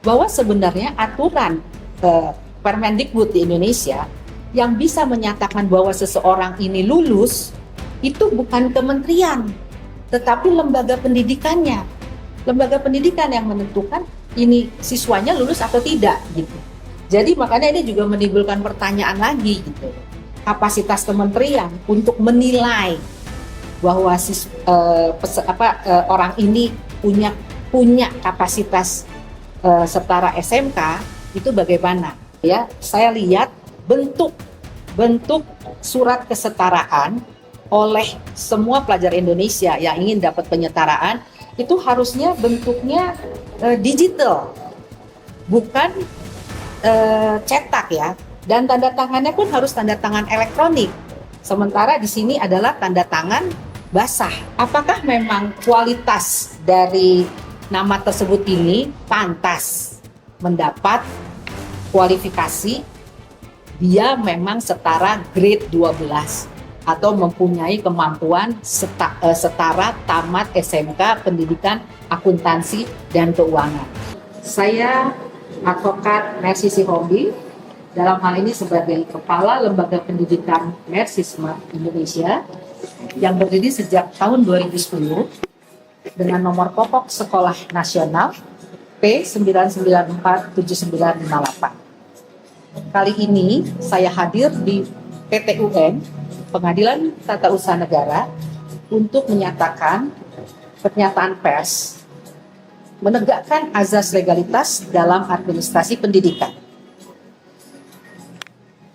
bahwa sebenarnya aturan Permendikbud di Indonesia yang bisa menyatakan bahwa seseorang ini lulus itu bukan kementerian, tetapi lembaga pendidikannya. Lembaga pendidikan yang menentukan ini siswanya lulus atau tidak gitu. Jadi makanya ini juga menimbulkan pertanyaan lagi gitu. Kapasitas kementerian untuk menilai bahwa orang ini punya kapasitas setara SMK itu bagaimana? Ya, saya lihat bentuk surat kesetaraan oleh semua pelajar Indonesia yang ingin dapat penyetaraan itu harusnya bentuknya digital, bukan cetak ya. Dan tanda tangannya pun harus tanda tangan elektronik. Sementara di sini adalah tanda tangan basah. Apakah memang kualitas dari nama tersebut ini pantas mendapat kualifikasi dia memang setara grade 12 atau mempunyai kemampuan setara tamat SMK Pendidikan Akuntansi dan Keuangan. Saya Advokat Mercy Sihombing, dalam hal ini sebagai Kepala Lembaga Pendidikan Mersisme Indonesia yang berdiri sejak tahun 2010 dengan nomor pokok Sekolah Nasional P9947958. Kali ini saya hadir di PT UN, Pengadilan Tata Usaha Negara, untuk menyatakan pernyataan pers menegakkan azas legalitas dalam administrasi pendidikan.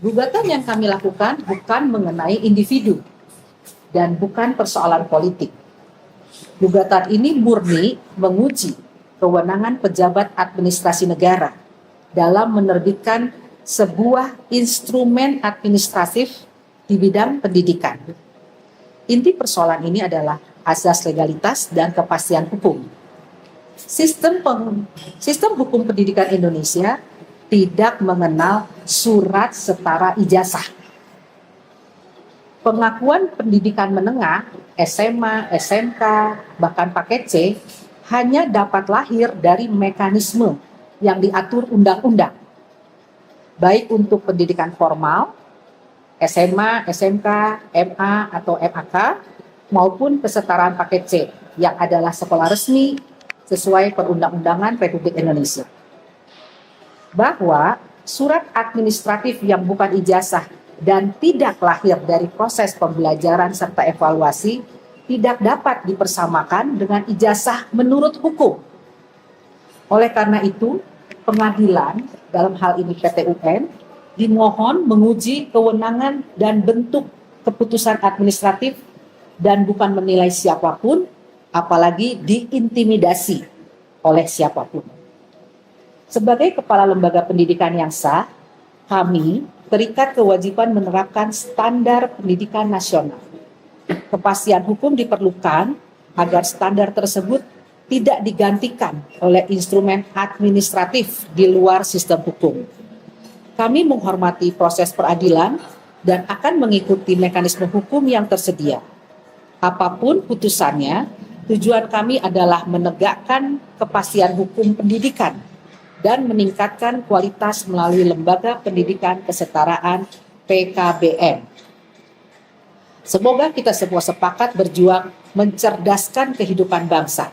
Gugatan yang kami lakukan bukan mengenai individu dan bukan persoalan politik. Gugatan ini murni menguji kewenangan pejabat administrasi negara dalam menerbitkan sebuah instrumen administratif di bidang pendidikan. Inti persoalan ini adalah azas legalitas dan kepastian hukum. Sistem hukum pendidikan Indonesia tidak mengenal surat setara ijazah. Pengakuan pendidikan menengah, SMA, SMK, bahkan paket C, hanya dapat lahir dari mekanisme yang diatur undang-undang, baik untuk pendidikan formal, SMA, SMK, MA, atau MAK, maupun kesetaraan paket C, yang adalah sekolah resmi sesuai Perundang-undangan Republik Indonesia. Bahwa surat administratif yang bukan ijazah dan tidak lahir dari proses pembelajaran serta evaluasi tidak dapat dipersamakan dengan ijazah menurut hukum. Oleh karena itu, pengadilan, dalam hal ini PT UN, dimohon menguji kewenangan dan bentuk keputusan administratif dan bukan menilai siapapun, apalagi diintimidasi oleh siapapun. Sebagai kepala lembaga pendidikan yang sah, kami terikat kewajiban menerapkan standar pendidikan nasional. Kepastian hukum diperlukan agar standar tersebut tidak digantikan oleh instrumen administratif di luar sistem hukum. Kami menghormati proses peradilan dan akan mengikuti mekanisme hukum yang tersedia. Apapun putusannya, tujuan kami adalah menegakkan kepastian hukum pendidikan dan meningkatkan kualitas melalui Lembaga Pendidikan Kesetaraan PKBM. Semoga kita semua sepakat berjuang mencerdaskan kehidupan bangsa,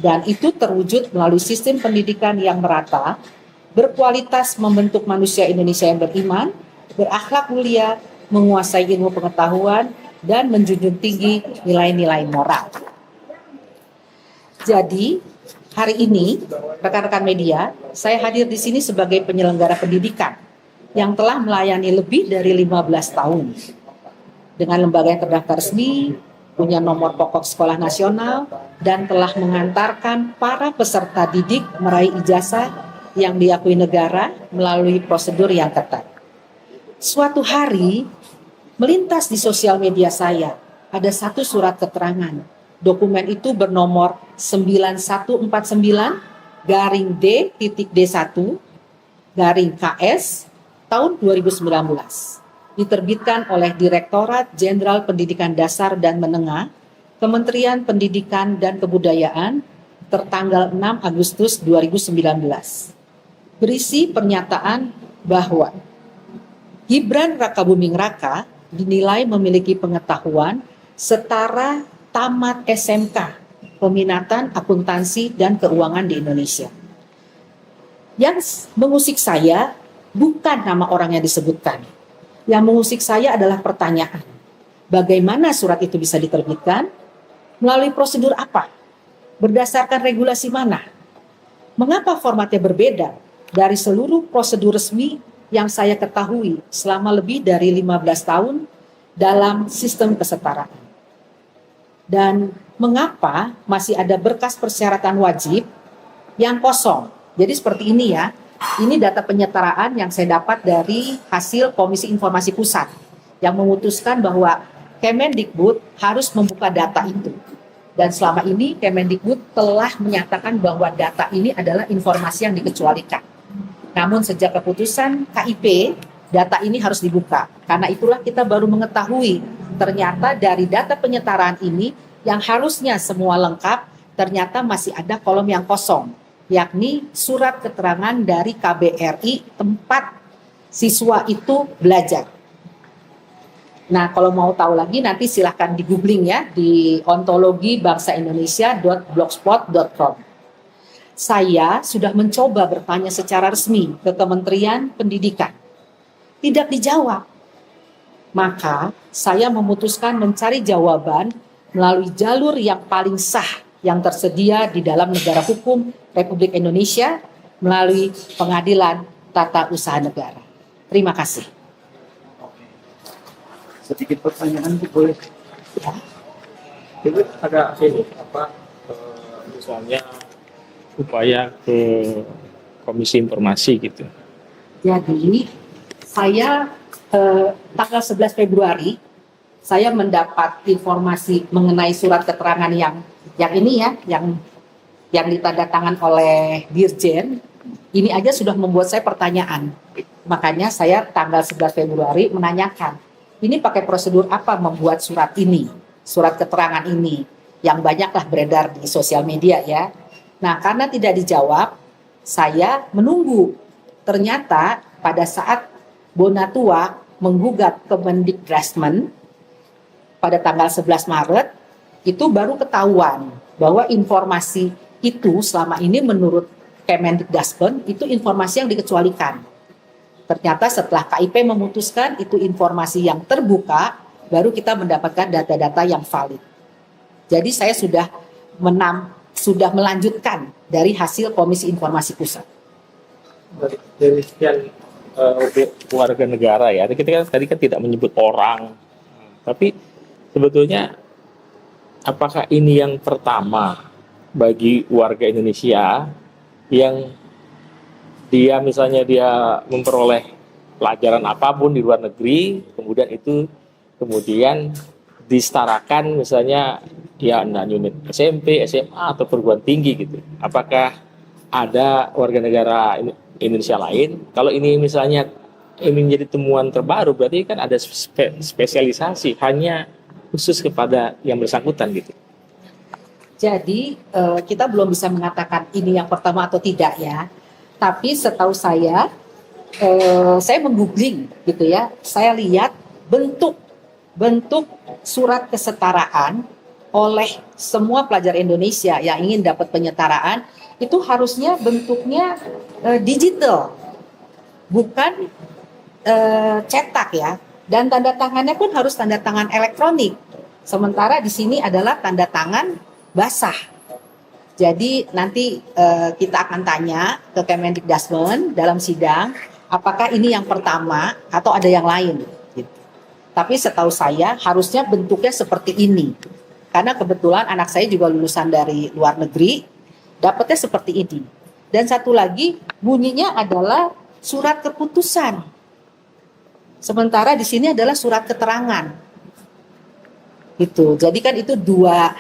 dan itu terwujud melalui sistem pendidikan yang merata, berkualitas, membentuk manusia Indonesia yang beriman, berakhlak mulia, menguasai ilmu pengetahuan, dan menjunjung tinggi nilai-nilai moral. Jadi, hari ini, rekan-rekan media, saya hadir di sini sebagai penyelenggara pendidikan yang telah melayani lebih dari 15 tahun. Dengan lembaga yang terdaftar resmi, punya nomor pokok sekolah nasional, dan telah mengantarkan para peserta didik meraih ijazah yang diakui negara melalui prosedur yang ketat. Suatu hari, melintas di sosial media saya, ada satu surat keterangan. Dokumen itu bernomor 9149-D.D1 tahun 2019. Diterbitkan oleh Direktorat Jenderal Pendidikan Dasar dan Menengah, Kementerian Pendidikan dan Kebudayaan, tertanggal 6 Agustus 2019. berisi pernyataan bahwa Gibran Rakabuming Raka dinilai memiliki pengetahuan setara tamat SMK, peminatan akuntansi dan keuangan di Indonesia. Yang mengusik saya bukan nama orang yang disebutkan. Yang mengusik saya adalah pertanyaan. Bagaimana surat itu bisa diterbitkan? Melalui prosedur apa? Berdasarkan regulasi mana? Mengapa formatnya berbeda dari seluruh prosedur resmi yang saya ketahui selama lebih dari 15 tahun dalam sistem kesetaraan? Dan mengapa masih ada berkas persyaratan wajib yang kosong? Jadi seperti ini ya, ini data penyetaraan yang saya dapat dari hasil Komisi Informasi Pusat yang memutuskan bahwa Kemendikbud harus membuka data itu. Dan selama ini Kemendikbud telah menyatakan bahwa data ini adalah informasi yang dikecualikan. Namun sejak keputusan KIP, data ini harus dibuka. Karena itulah kita baru mengetahui ternyata dari data penyetaraan ini yang harusnya semua lengkap, ternyata masih ada kolom yang kosong, yakni surat keterangan dari KBRI tempat siswa itu belajar. Nah, kalau mau tahu lagi nanti silahkan di googling ya di ontologibangsaindonesia.blogspot.com. Saya sudah mencoba bertanya secara resmi ke Kementerian Pendidikan. Tidak dijawab. Maka saya memutuskan mencari jawaban melalui jalur yang paling sah yang tersedia di dalam negara hukum Republik Indonesia melalui Pengadilan Tata Usaha Negara. Terima kasih. Sedikit pertanyaan boleh? Ya. Itu agak ini misalnya upaya ke Komisi Informasi gitu. Jadi saya tanggal 11 Februari saya mendapat informasi mengenai surat keterangan yang ini ya, yang ditandatangan oleh Dirjen. Ini aja sudah membuat saya pertanyaan. Makanya saya tanggal 11 Februari menanyakan, ini pakai prosedur apa membuat surat ini, surat keterangan ini, yang banyaklah beredar di sosial media ya. Nah, karena tidak dijawab, saya menunggu. Ternyata pada saat Bonatua menggugat Kemendikbud pada tanggal 11 Maret, itu baru ketahuan bahwa informasi itu selama ini menurut Kemendikbud itu informasi yang dikecualikan. Ternyata setelah KIP memutuskan itu informasi yang terbuka, baru kita mendapatkan data-data yang valid. Jadi saya sudah melanjutkan dari hasil Komisi Informasi Pusat. Dari sekian warga negara ya, kita tadi kan tidak menyebut orang, tapi sebetulnya apakah ini yang pertama bagi warga Indonesia yang dia misalnya dia memperoleh pelajaran apapun di luar negeri, kemudian disetarakan misalnya ya unit SMP, SMA atau perguruan tinggi gitu. Apakah ada warga negara Indonesia lain? Kalau ini misalnya ini menjadi temuan terbaru, berarti kan ada spesialisasi hanya khusus kepada yang bersangkutan gitu. Jadi kita belum bisa mengatakan ini yang pertama atau tidak ya. Tapi setahu saya menggoogling gitu ya, saya lihat bentuk surat kesetaraan oleh semua pelajar Indonesia yang ingin dapat penyetaraan itu harusnya bentuknya digital, bukan cetak ya. Dan tanda tangannya pun harus tanda tangan elektronik. Sementara di sini adalah tanda tangan basah. Jadi nanti kita akan tanya ke Kemendikbud dalam sidang, apakah ini yang pertama atau ada yang lain. Gitu. Tapi setahu saya harusnya bentuknya seperti ini. Karena kebetulan anak saya juga lulusan dari luar negeri, dapatnya seperti ini. Dan satu lagi bunyinya adalah surat keputusan. Sementara di sini adalah surat keterangan. Gitu. Jadi kan itu dua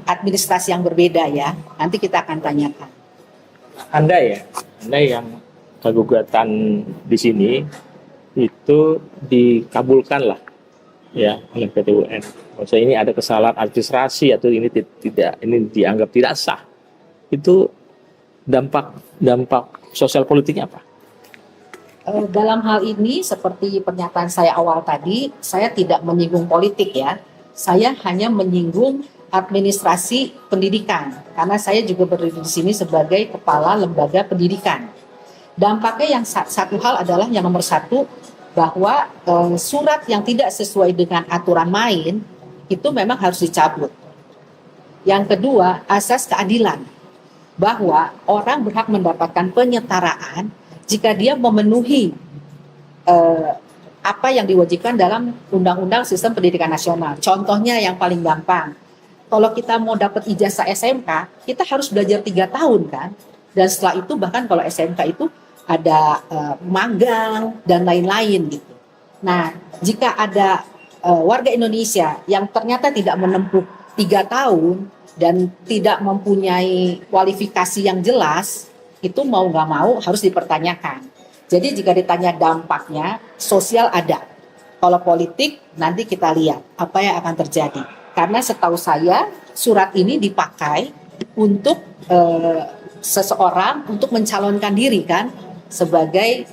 administrasi yang berbeda ya. Nanti kita akan tanyakan. Anda yang kegugatan di sini itu dikabulkan lah ya oleh PT UN. Maksudnya ini ada kesalahan administrasi atau ini dianggap tidak sah. Itu dampak sosial politiknya apa? Dalam hal ini seperti pernyataan saya awal tadi, saya tidak menyinggung politik ya. Saya hanya menyinggung administrasi pendidikan karena saya juga berdiri di sini sebagai kepala lembaga pendidikan. Dampaknya yang satu hal adalah yang nomor satu bahwa surat yang tidak sesuai dengan aturan main itu memang harus dicabut. Yang kedua, asas keadilan bahwa orang berhak mendapatkan penyetaraan jika dia memenuhi apa yang diwajibkan dalam Undang-Undang Sistem Pendidikan Nasional. Contohnya yang paling gampang, kalau kita mau dapat ijazah SMK, kita harus belajar 3 tahun kan, dan setelah itu bahkan kalau SMK itu ada magang dan lain-lain gitu. Nah, jika ada warga Indonesia yang ternyata tidak menempuh 3 tahun dan tidak mempunyai kualifikasi yang jelas, itu mau nggak mau harus dipertanyakan. Jadi jika ditanya dampaknya, sosial ada. Kalau politik, nanti kita lihat apa yang akan terjadi. Karena setahu saya, surat ini dipakai untuk seseorang untuk mencalonkan diri kan, sebagai,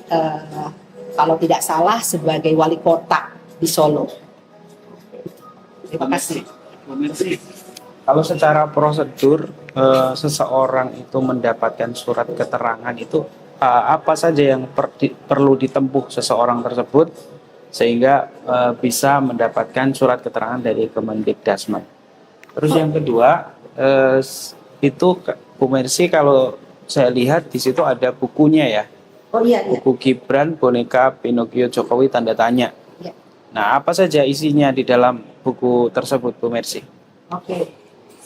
kalau tidak salah, sebagai wali kota di Solo. Terima kasih. Kalau secara prosedur seseorang itu mendapatkan surat keterangan itu apa saja yang perlu ditempuh seseorang tersebut sehingga bisa mendapatkan surat keterangan dari Kemendikdasmen. Terus yang kedua itu Bu Mercy, kalau saya lihat di situ ada bukunya ya. Oh iya. Buku Gibran, Boneka Pinocchio Jokowi tanda tanya. Iya. Nah, apa saja isinya di dalam buku tersebut Bu Mercy? Oke.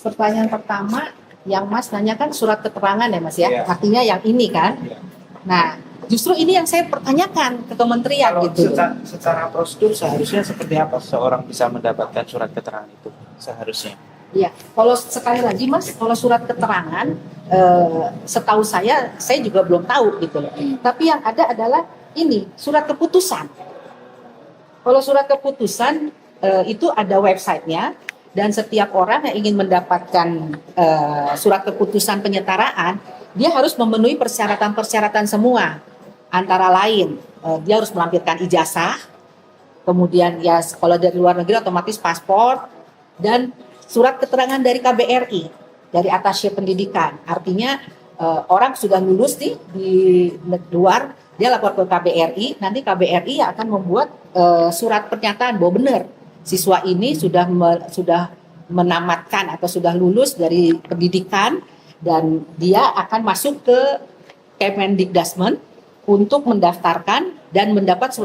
Pertanyaan pertama yang Mas nanyakan surat keterangan ya Mas ya, Iya. artinya yang ini kan. Iya. Nah, justru ini yang saya pertanyakan ke kementerian Kalau gitu. secara prosedur seharusnya seperti apa seorang bisa mendapatkan surat keterangan itu seharusnya? Iya, kalau sekali lagi Mas, kalau surat keterangan, setahu saya juga belum tahu gitu loh. Tapi yang ada adalah ini surat keputusan. Kalau surat keputusan itu ada websitenya. Dan setiap orang yang ingin mendapatkan surat keputusan penyetaraan, dia harus memenuhi persyaratan-persyaratan semua. Antara lain, dia harus melampirkan ijazah, kemudian ya kalau dari luar negeri otomatis paspor, dan surat keterangan dari KBRI, dari Atasye Pendidikan. Artinya orang sudah lulus di luar, dia lapor ke KBRI, nanti KBRI akan membuat surat pernyataan bahwa benar siswa ini sudah menamatkan atau sudah lulus dari pendidikan dan dia akan masuk ke Kemendikdasmen untuk mendaftarkan dan mendapat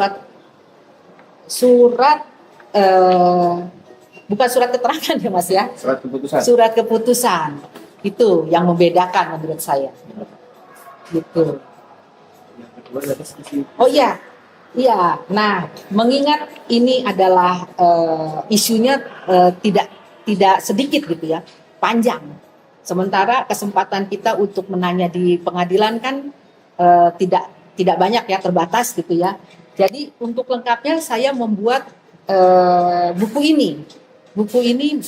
bukan surat keterangan ya Mas ya. Surat keputusan. Surat keputusan. Itu yang membedakan menurut saya. Gitu. Oh iya. Iya, nah mengingat ini adalah isunya tidak sedikit gitu ya, panjang. Sementara kesempatan kita untuk menanya di pengadilan kan tidak banyak ya, terbatas gitu ya. Jadi untuk lengkapnya saya membuat buku ini. Buku ini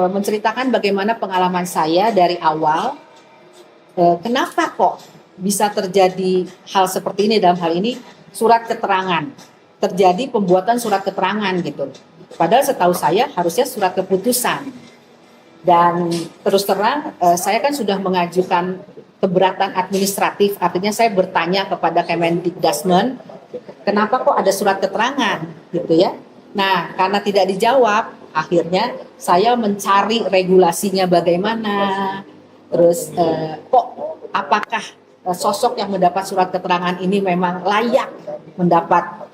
menceritakan bagaimana pengalaman saya dari awal. Kenapa kok bisa terjadi hal seperti ini dalam hal ini? Surat keterangan, terjadi pembuatan surat keterangan gitu. Padahal setahu saya harusnya surat keputusan. Dan terus terang saya kan sudah mengajukan keberatan administratif, artinya saya bertanya kepada Kemendikdasmen, kenapa kok ada surat keterangan gitu ya. Nah, karena tidak dijawab, akhirnya saya mencari regulasinya bagaimana, terus kok apakah sosok yang mendapat surat keterangan ini memang layak mendapat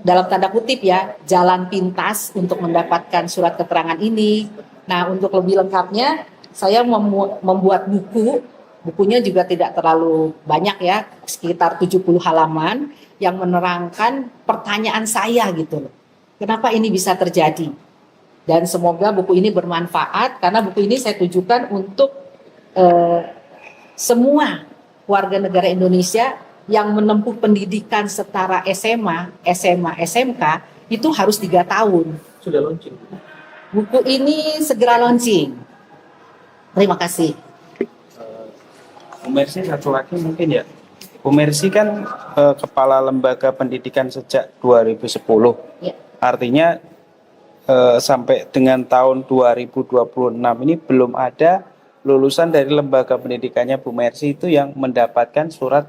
dalam tanda kutip ya jalan pintas untuk mendapatkan surat keterangan ini. Nah, untuk lebih lengkapnya saya membuat bukunya juga tidak terlalu banyak ya, sekitar 70 halaman yang menerangkan pertanyaan saya gitu loh. Kenapa ini bisa terjadi? Dan semoga buku ini bermanfaat karena buku ini saya tujukan untuk semua warga negara Indonesia yang menempuh pendidikan setara SMA, SMK itu harus 3 tahun. Sudah launching. Buku ini segera launching. Terima kasih. Bu Mercy satu lagi mungkin ya. Bu Mercy kan kepala lembaga pendidikan sejak 2010. Ya. Artinya sampai dengan tahun 2026 ini belum ada lulusan dari lembaga pendidikannya Bu Mercy itu yang mendapatkan surat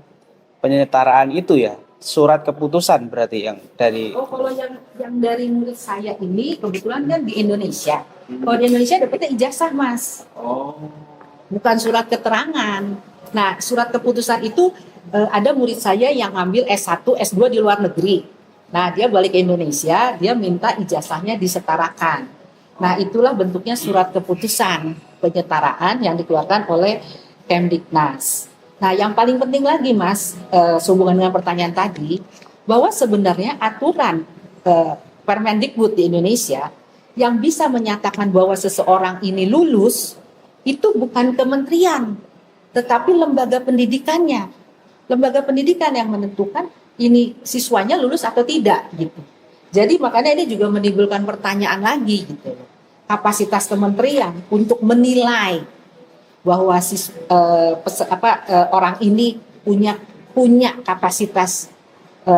penyetaraan itu ya. Surat keputusan berarti yang dari. Oh, kalau yang dari murid saya ini kebetulan kan di Indonesia. Kalau di Indonesia dapetnya ijazah, Mas. Oh. Bukan surat keterangan. Nah, surat keputusan itu ada murid saya yang ambil S1, S2 di luar negeri. Nah, dia balik ke Indonesia, dia minta ijazahnya disetarakan. Nah, itulah bentuknya surat keputusan penyetaraan yang dikeluarkan oleh Kemdiknas. Nah, yang paling penting lagi, Mas, sehubungan dengan pertanyaan tadi, bahwa sebenarnya aturan Permendikbud di Indonesia yang bisa menyatakan bahwa seseorang ini lulus, itu bukan kementerian, tetapi lembaga pendidikannya. Lembaga pendidikan yang menentukan ini siswanya lulus atau tidak gitu. Jadi makanya ini juga menimbulkan pertanyaan lagi gitu. Kapasitas kementerian untuk menilai bahwa orang ini punya kapasitas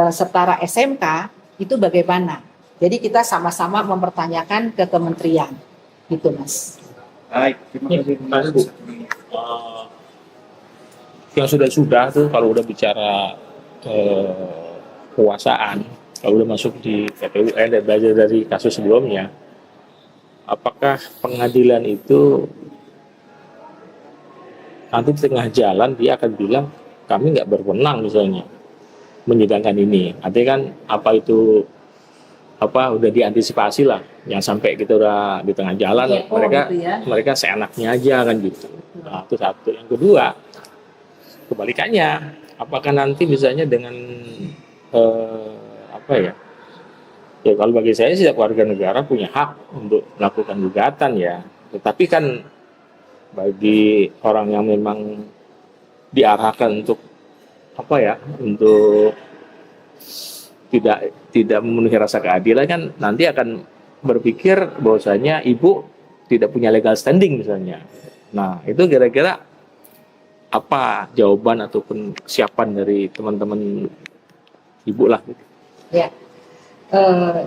setara SMK itu bagaimana? Jadi kita sama-sama mempertanyakan ke kementerian gitu, Mas. Baik, terima kasih. Mas, Bu. Yang sudah tuh kalau udah bicara kekuasaan, kalau udah masuk di PT UN dan belajar dari kasus sebelumnya, apakah pengadilan itu nanti di tengah jalan dia akan bilang kami nggak berwenang misalnya menyidangkan ini? Artinya kan udah diantisipasi lah, yang sampai kita udah di tengah jalan Ya, mereka seenaknya aja kan gitu. Nah, itu satu. Yang kedua, kebalikannya, apakah nanti misalnya dengan ya kalau bagi saya setiap warga negara punya hak untuk melakukan gugatan ya, tetapi kan bagi orang yang memang diarahkan untuk untuk tidak memenuhi rasa keadilan kan nanti akan berpikir bahwasanya ibu tidak punya legal standing misalnya. Nah, itu kira-kira apa jawaban ataupun kesiapan dari teman-teman ibu lah gitu. Ya,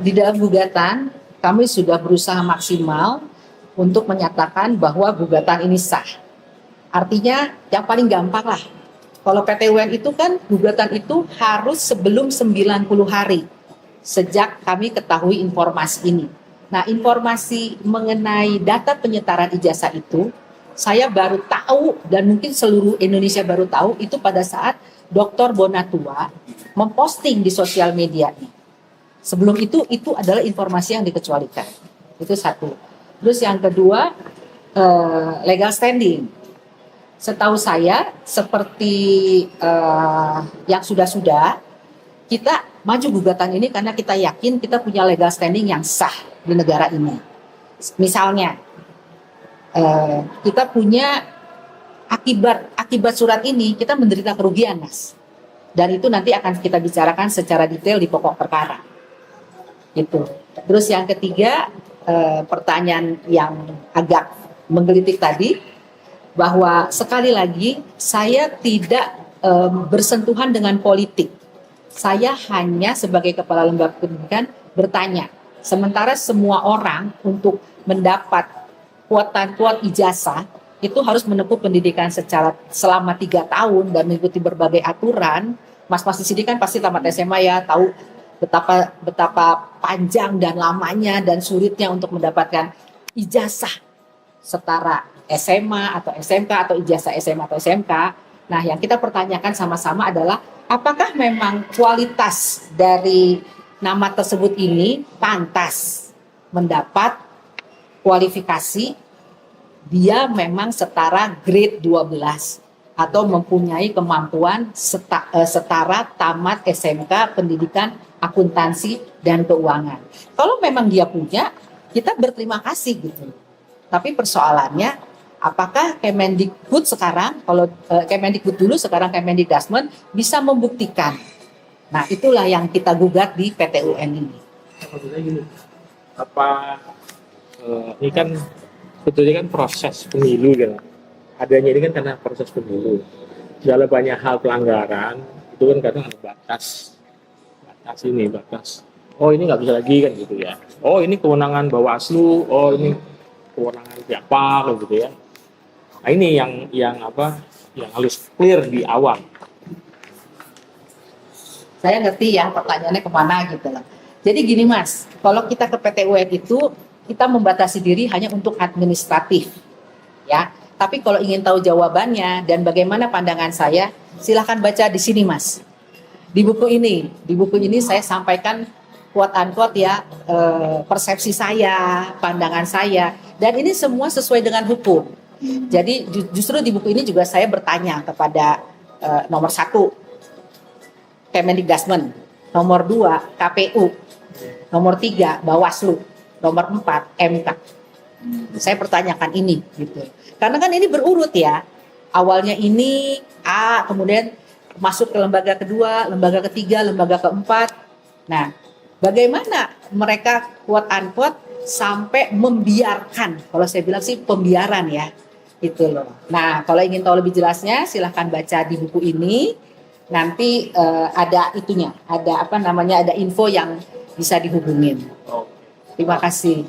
di dalam gugatan kami sudah berusaha maksimal untuk menyatakan bahwa gugatan ini sah. Artinya yang paling gampang lah. Kalau PT UN itu kan gugatan itu harus sebelum 90 hari sejak kami ketahui informasi ini. Nah, informasi mengenai data penyetaraan ijazah itu saya baru tahu dan mungkin seluruh Indonesia baru tahu itu pada saat Dr. Bonatua memposting di sosial medianya. Sebelum itu adalah informasi yang dikecualikan. Itu satu. Terus yang kedua, legal standing. Setahu saya seperti yang sudah-sudah, kita maju gugatan ini karena kita yakin kita punya legal standing yang sah di negara ini. Misalnya, kita punya akibat surat ini kita menderita kerugian, Mas. Dan itu nanti akan kita bicarakan secara detail di pokok perkara. Itu. Terus yang ketiga, pertanyaan yang agak menggelitik tadi, bahwa sekali lagi saya tidak bersentuhan dengan politik. Saya hanya sebagai kepala lembaga pendidikan bertanya. Sementara semua orang untuk mendapat kuat ijazah itu harus menempuh pendidikan selama 3 tahun dan mengikuti berbagai aturan. Mas-mas di sini kan pasti tamat SMA ya, tahu betapa panjang dan lamanya dan sulitnya untuk mendapatkan ijazah setara SMA atau SMK atau ijazah SMA atau SMK. Nah, yang kita pertanyakan sama-sama adalah apakah memang kualitas dari nama tersebut ini pantas mendapat kualifikasi dia memang setara grade 12 atau mempunyai kemampuan setara tamat SMK pendidikan akuntansi dan keuangan. Kalau memang dia punya, kita berterima kasih gitu. Tapi persoalannya apakah Kemendikbud sekarang, kalau Kemendikbud dulu sekarang Kemendikdasmen bisa membuktikan. Nah, itulah yang kita gugat di PT UN ini. Maksudnya gini, ini kan sebetulnya kan proses pemilu kan. Adanya ini kan karena proses pemilu. dalam banyak hal pelanggaran itu kan kadang ada batas. Oh ini nggak bisa lagi kan gitu ya. Oh ini kewenangan Bawaslu. Oh ini kewenangan siapa kan gitu ya. Nah ini yang apa? Yang harus clear di awal. Saya ngerti ya pertanyaannya kemana gitu loh. Jadi gini Mas, kalau kita ke PT UN itu kita membatasi diri hanya untuk administratif, ya. Tapi kalau ingin tahu jawabannya dan bagaimana pandangan saya, silahkan baca di sini Mas. Di buku ini saya sampaikan quote unquote ya persepsi saya, pandangan saya, dan ini semua sesuai dengan hukum. Jadi justru di buku ini juga saya bertanya kepada nomor 1 Kemendikbud, nomor 2 KPU, nomor 3 Bawaslu, nomor 4 MK. Saya pertanyakan ini gitu. Karena kan ini berurut ya. Awalnya ini A, kemudian masuk ke lembaga kedua, lembaga ketiga, lembaga keempat. Nah, bagaimana mereka quote unquote sampai membiarkan, kalau saya bilang sih pembiaran ya, gitu loh. Nah, kalau ingin tahu lebih jelasnya silahkan baca di buku ini. Nanti ada itunya, ada apa namanya, ada info yang bisa dihubungin. Terima kasih.